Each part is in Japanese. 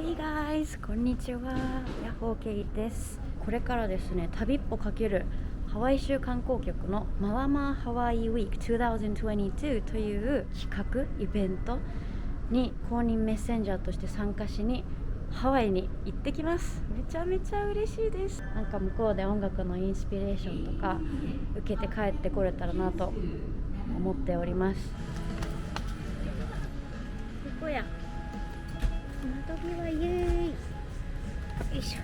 Hey guys! こんにちは。ヤッホーケイです。これからですね、旅っぽかけるハワイ州観光局のマワマハワイウィーク2022という企画イベントに公認メッセンジャーとして参加しにハワイに行ってきます。めちゃめちゃ嬉しいです。なんか向こうで音楽のインスピレーションとか受けて帰ってこれたらなと思っております。ここや窓際イエーイ。よいしょ。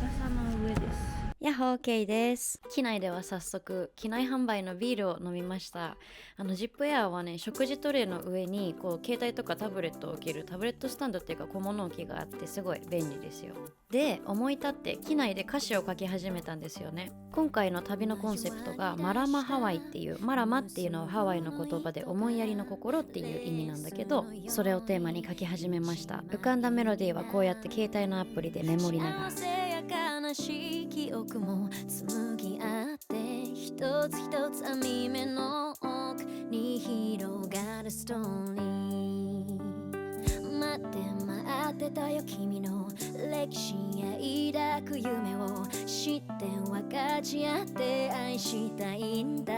翼の上です。ヤッホーケイです。機内では早速機内販売のビールを飲みました。ジップエアはね、食事トレイの上にこう携帯とかタブレットを置けるタブレットスタンドっていうか小物置きがあってすごい便利ですよ。で、思い立って機内で歌詞を書き始めたんですよね。今回の旅のコンセプトがマラマハワイっていう、マラマっていうのはハワイの言葉で思いやりの心っていう意味なんだけど、それをテーマに書き始めました。浮かんだメロディーはこうやって携帯のアプリでメモりながら、悲しい記憶も紡ぎ合って一つ一つ網目の奥に広がるストーリー。待ってたよ君の歴史や抱く夢を知って分かち合って愛したいんだ。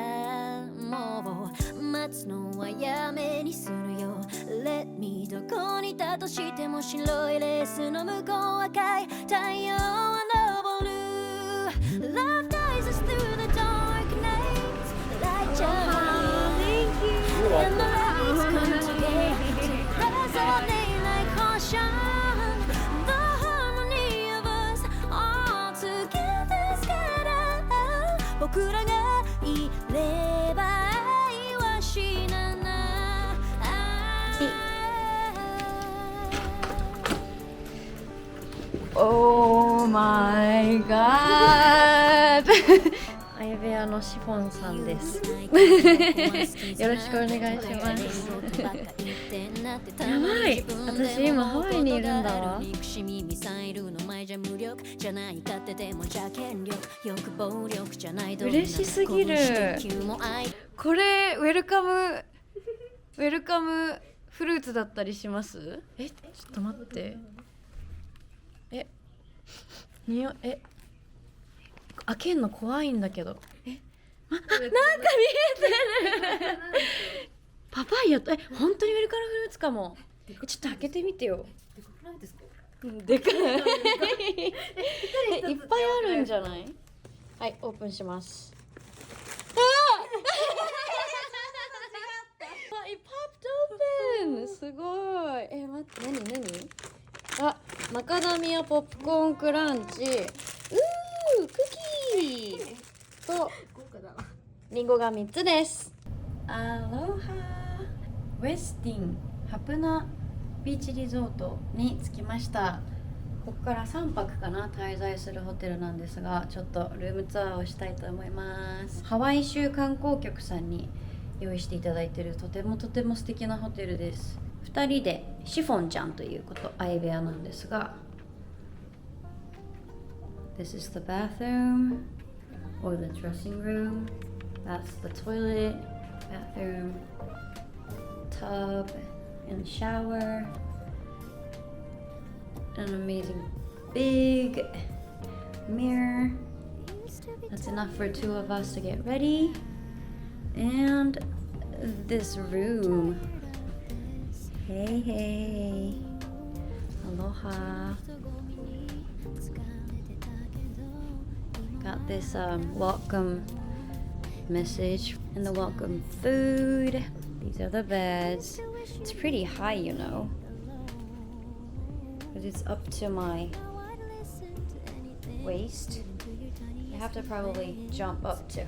もう待つのはやめにするよ。 Let me どこにいたとしても白いレースの向こう赤い太陽は昇る。 Love guides us through the dark nights like journey and the lights come together to resonate like caution. The harmony of us all together scattered. 僕らがいれば愛は死なない。Oh my god! あやべやのシフォンさんです。よろしくお願いします。やばい、私今ハワイにいるんだわ。嬉しすぎる。これウェルカムフルーツだったりします？ちょっと待って。開けんの怖いんだけど。なんか見えてる。パパイヤと本当にウェルカムフルーツかも。ちょっと開けてみてよ。でかい。いっぱいあるんじゃない？はい、オープンします。It popped open! すごい。待って、何？マカダミアポップコーンクランチ、クッキーとリンゴが3つです。アロハウェスティンハプナビーチリゾートに着きました。ここから3泊かな滞在するホテルなんですが、ちょっとルームツアーをしたいと思います。ハワイ州観光局さんに用意していただいているとても素敵なホテルです。2人でシフォンちゃんということ相部屋なんですが、 This is the bathroom or the dressing room. That's the toilet, bathroom, tub, and shower. An amazing big mirror. That's enough for two of us to get ready. And this room. Hey. Aloha. Got this welcome message and the welcome food. These are the beds. It's pretty high, you know, because it's up to my waist. I have to probably jump up to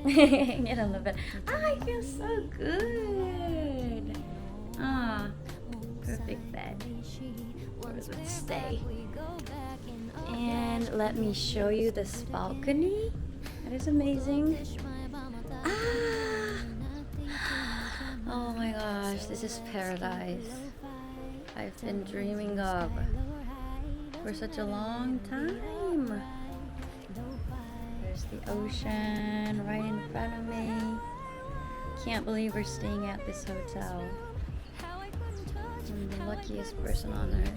get on the bed. I feel so good. Perfect bed. Where does it stay? And let me show you this balcony. That is amazing. Oh my gosh, this is paradise. I've been dreaming of for such a long time. There's the ocean right in front of me. Can't believe we're staying at this hotel. And look luckiest person on earth.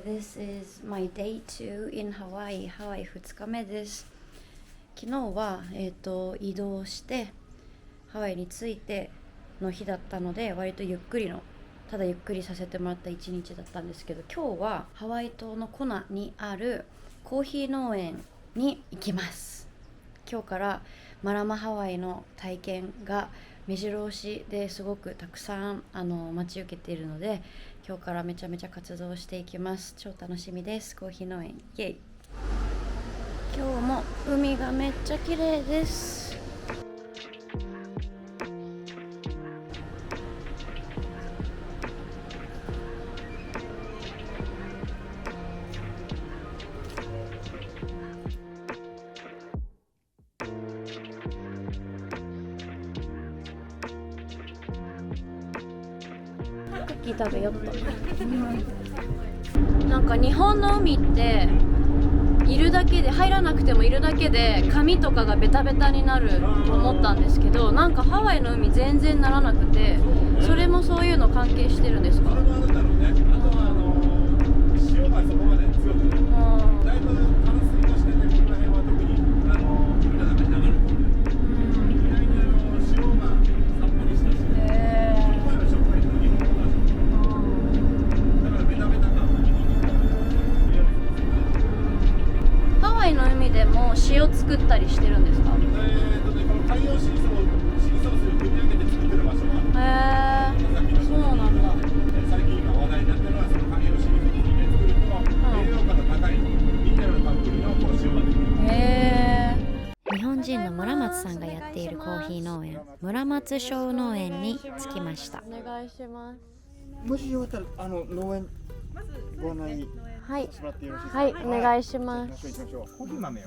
This is my day 2 in Hawaii.ハワイ2日目です。昨日は、移動してハワイに着いての日だったので、割とただゆっくりさせてもらった一日だったんですけど、今日はハワイ島のコナにあるコーヒー農園に行きます。今日からマラマハワイの体験が目白押しですごくたくさん待ち受けているので、今日からめちゃめちゃ活動していきます。超楽しみです。コーヒー農園イエイ。今日も海がめっちゃ綺麗です。クッキー食べよっと。なんか日本の海っているだけで、入らなくてもいるだけで髪とかがベタベタになると思ったんですけど、なんかハワイの海全然ならなくて、それもそういうの関係してるんですか？それもあるんだろうね。あとは潮がそこまで強くない。だいぶ淡水としてね、この辺は特に海の中に流れ込んでる。意外に潮がさっぱりしたし、しょっぱいの日本と同じ。だからベタベタ感がハワイの海でも塩作ったりしてるんですか？この海洋水素水を組み上げて作ってる場所がそうなんだ。最近今話題になってるのはその海洋水素に入れ作ると栄養価の高いミネラルたっぷりの塩ができる。日本人の村松さんがやっているコーヒー農園、村松小農園に着きました。お願いします。もしよかったら農園ご案内はいしてもらってよろしいですか？はい、お願いします。コーヒー豆を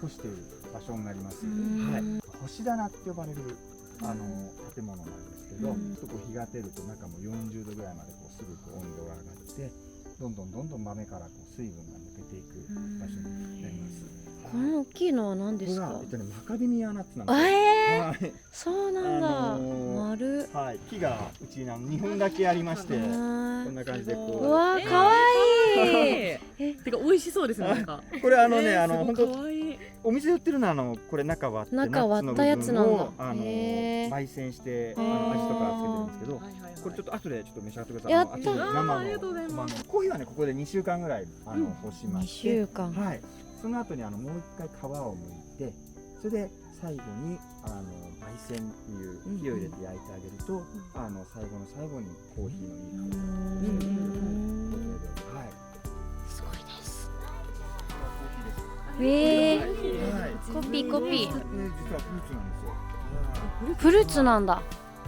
干している場所になります。はい、干し棚って呼ばれる建物なんですけど、ちょっとこう日が照ると中も40度ぐらいまでこうすぐ温度が上がって、どんどん豆からこう水分が抜けていく場所になります。この大きいのは何ですか？マカデミアナッツなんですよ。はい、そうなんだ。丸。はい、木がうち2本だけありまして、こんな感じでこう。うわー、かわいい。てか美味しそうですね。なんかこれ本当お店で売ってるのはこれ中割ったやつなんだ。焙煎して味とかつけてるんですけど、これちょっと後でちょっと召し上がってください。やった。生のコーヒーはね、ここで2週間ぐらい干しまして、2週間。はい。その後にもう一回皮を剥いて、それで最後に焙煎っていう火を入れて焼いてあげると、最後の最後にコーヒーのいい香りがするということで、はい。すごいです。コピー。実はフルーツなんですよ。フルーツなんだ。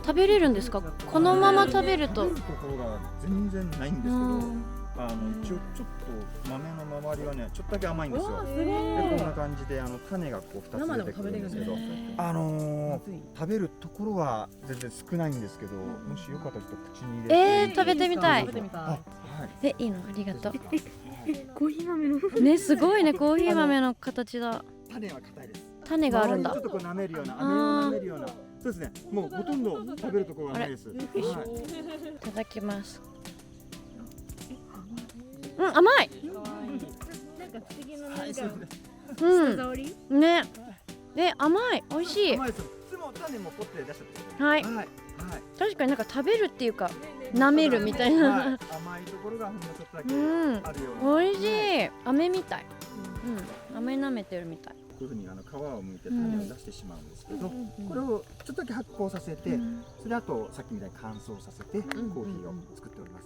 食べれるんですか？このまま食べると。食べるところが全然ないんですけど、ちょっと豆の周りはね、ちょっとだけ甘いんですよ。でこんな感じで種がこう2つ出てくるんですけど、食べるところは全然少ないんですけど、もしよかったらちょっと口に入れて。食べてみたい。いいの？ありがとう。コーヒー豆のね、すごいね、コーヒー豆の形だ。種は硬いです。種があるんだ。ちょっとこう舐めるような、飴を舐めるような。そうですね。もうほとんど食べるところがないです。いただきます。甘い。なんか不思議なね。甘い、美味しい。甘いです。種もポッて出しちゃってください。はい。確かになんか食べるっていうか舐めるみたいな。甘いところがほんのちょっとだけあるような。美味しい。飴みたい。飴舐めてるみたい。こういうふうに皮を剥いて種を出してしまうんですけど、これをちょっとだけ発酵させて、それであとさっきみたいに乾燥させてコーヒーを作っております。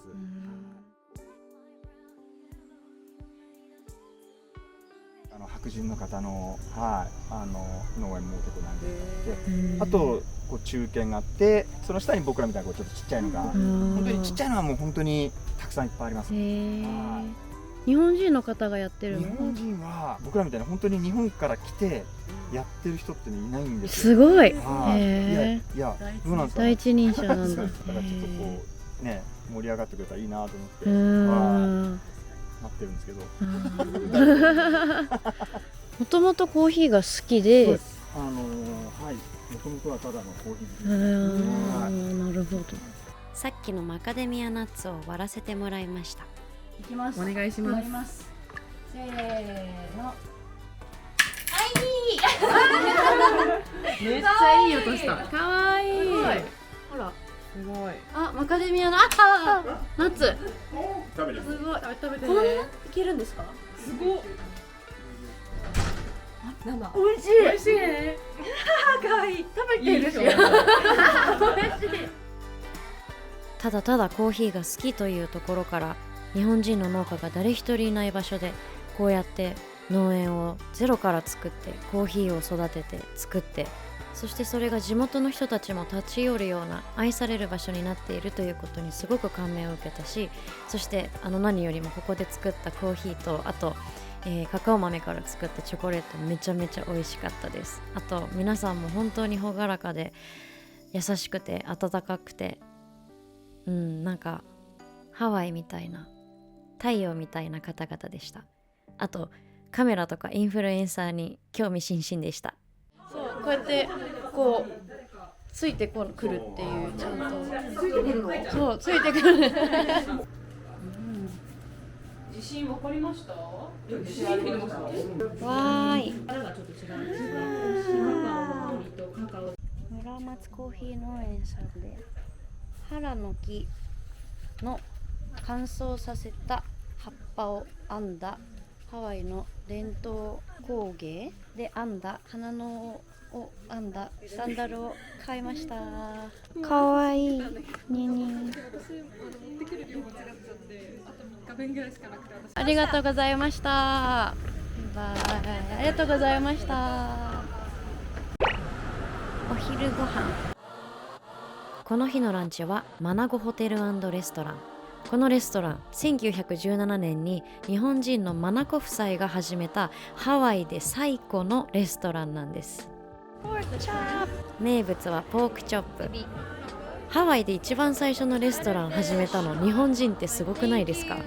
白人の方の、農園も結構何軒かあって、あとこう中堅があって、その下に僕らみたいなこうちょっとちっちゃいのが、本当にちっちゃいのはもう本当にたくさんいっぱいあります。日本人の方がやってるの？日本人は僕らみたいな本当に日本から来てやってる人っていないんですよ。すごい。いやどうなんですか、第一人者なんだ。だからちょっとこうね盛り上がってくれたらいいなと思って待ってるんですけど。もともとコーヒーが好きで。もともとはただのコーヒー。なるほど。さっきのマカデミアナッツを割らせてもらいました。いきます。お願いします。せーの。めっちゃいい音した。かわいい。ほら、すごい。マカデミアナッツ。食べて。すごい。食べて。このままいけるんですか？すごい。生。美味しい。美味しい。かわいい。食べてるし。美味しい。ただただコーヒーが好きというところから、日本人の農家が誰一人いない場所でこうやって農園をゼロから作って、コーヒーを育てて作って、そしてそれが地元の人たちも立ち寄るような愛される場所になっているということにすごく感銘を受けたし、そして何よりもここで作ったコーヒーと、あと、カカオ豆から作ったチョコレートめちゃめちゃ美味しかったです。あと皆さんも本当に朗らかで優しくて温かくて、なんかハワイみたいな、太陽みたいな方々でした。あとカメラとかインフルエンサーに興味津々でした。そうこうやってこうついてくるっていう、ちゃんとついてくるの？そうついてくる。自信わかりました？自信わーい。村松コーヒー農園さんでハの木の乾燥させた葉っぱを編んだハワイの伝統工芸で編んだ花のを編んだサンダルを買いました。かわいい。ににありがとうございました。バイバイ。ありがとうございました。お昼ご飯。この日のランチはマナゴホテル&レストラン。このレストラン、1917年に日本人のマナコ夫妻が始めたハワイで最古のレストランなんです。名物はポークチョップ。ハワイで一番最初のレストラン始めたの日本人ってすごくないですか？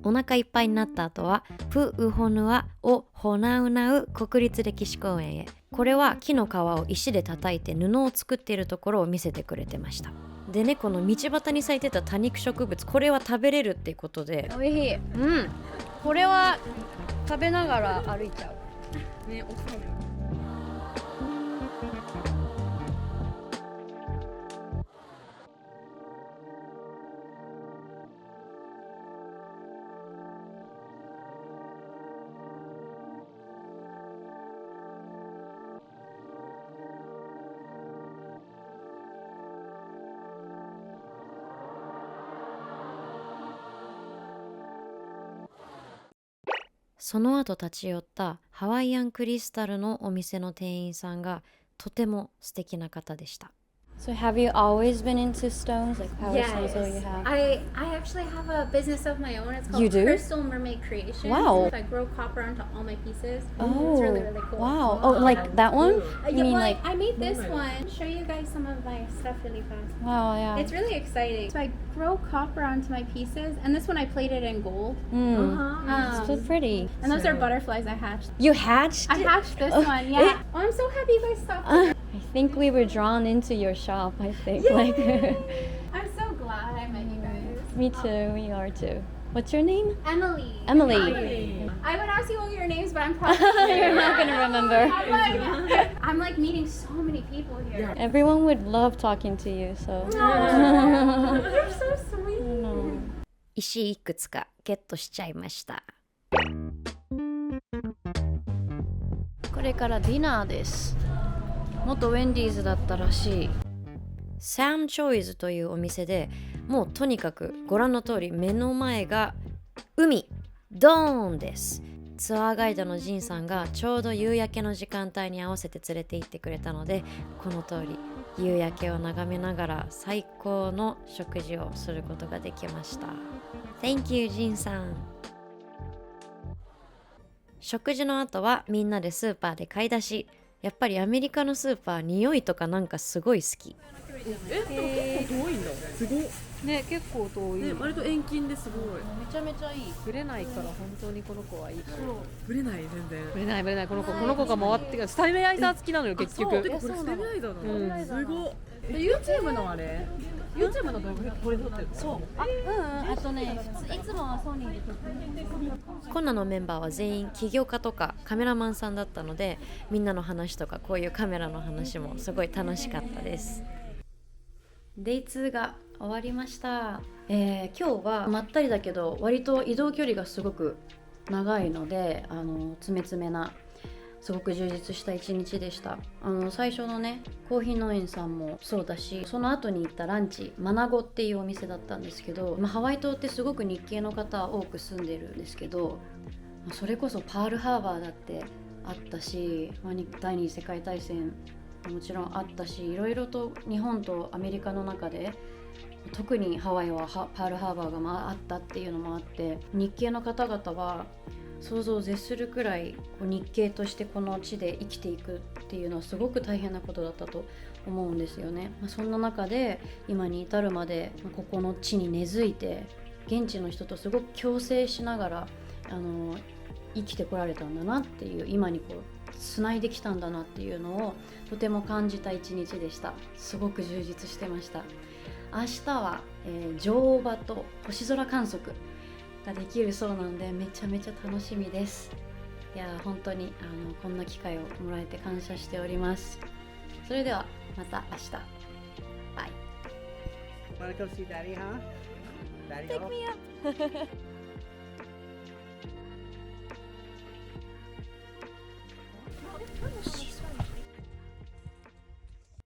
お腹いっぱいになった後はプウホヌアをホナウナウ国立歴史公園へ。これは木の皮を石で叩いて布を作っているところを見せてくれてました。でね、この道端に咲いてた多肉植物、これは食べれるっていうことで、おいしい。これは食べながら歩いちゃうね。おつまみその後立ち寄ったハワイアンクリスタルのお店の店員さんがとても素敵な方でした。So have you always been into stones? Like power stones that you have? I actually have a business of my own. It's called You do? Crystal Mermaid Creations. Wow. I grow copper onto all my pieces. Oh, it's really, really cool. Wow. Oh, like that one? You mean like... I made this one. Show you guys some of my stuff really fast. Wow, yeah. It's really exciting. So I grow copper onto my pieces, and this one I plated in gold. It's so pretty. And those are butterflies I hatched. You hatched? I hatched this one, yeah. Oh, I'm so happy you guys stopped. I think we were drawn into your shop, I think. Yay! Like I'm so glad I met you guys. Me too, we are too. What's your name? Emily. Emily. I would ask you all your names, but I'm probably You're not gonna remember. I'm like meeting so many people here. Everyone would love talking to you, so. You're so sweet. No. 石いくつかゲットしちゃいました。これからディナーです。元ウェンディーズだったらしい。サム・チョイズというお店で、もうとにかくご覧の通り目の前が海、ドーンです。ツアーガイドのジンさんがちょうど夕焼けの時間帯に合わせて連れて行ってくれたので、この通り夕焼けを眺めながら最高の食事をすることができました。 Thank you ジンさん。食事の後はみんなでスーパーで買い出し。やっぱりアメリカのスーパー匂いとかなんかすごい好き。でも結構遠いんだ。すごい。ね、結構遠い。ね、割と遠近ですごい。めちゃめちゃいい。ぶれないから本当にこの子はいい。ぶれない全然。ぶれないぶれないこの子が回ってからスタイルライザー付きなのよ結局。てかこれステビライザーなの。すごい。YouTube のあれ YouTube の動画これ撮ってる。そう。あとね、いつもはソニーで撮ってる。コナのメンバーは全員起業家とかカメラマンさんだったので、みんなの話とかこういうカメラの話もすごい楽しかったです。デイ2が終わりました。今日はまったりだけど割と移動距離がすごく長いので、詰め詰めなすごく充実した一日でした。最初のねコーヒー農園さんもそうだし、その後に行ったランチマナゴっていうお店だったんですけど、ハワイ島ってすごく日系の方多く住んでるんですけど、それこそパールハーバーだってあったし、第二次世界大戦もちろんあったし、いろいろと日本とアメリカの中で特にハワイはパールハーバーがあったっていうのもあって、日系の方々は想像を絶するくらい日系としてこの地で生きていくっていうのはすごく大変なことだったと思うんですよね。そんな中で今に至るまでここの地に根付いて現地の人とすごく共生しながら生きてこられたんだなっていう、今につないできたんだなっていうのをとても感じた一日でした。すごく充実してました。明日は、乗馬と星空観測ができるそうなのでめちゃめちゃ楽しみです。いや本当にこんな機会をもらえて感謝しております。それではまた明日。バイ。 Want to go see Daddy, huh? Daddy, Pick me up.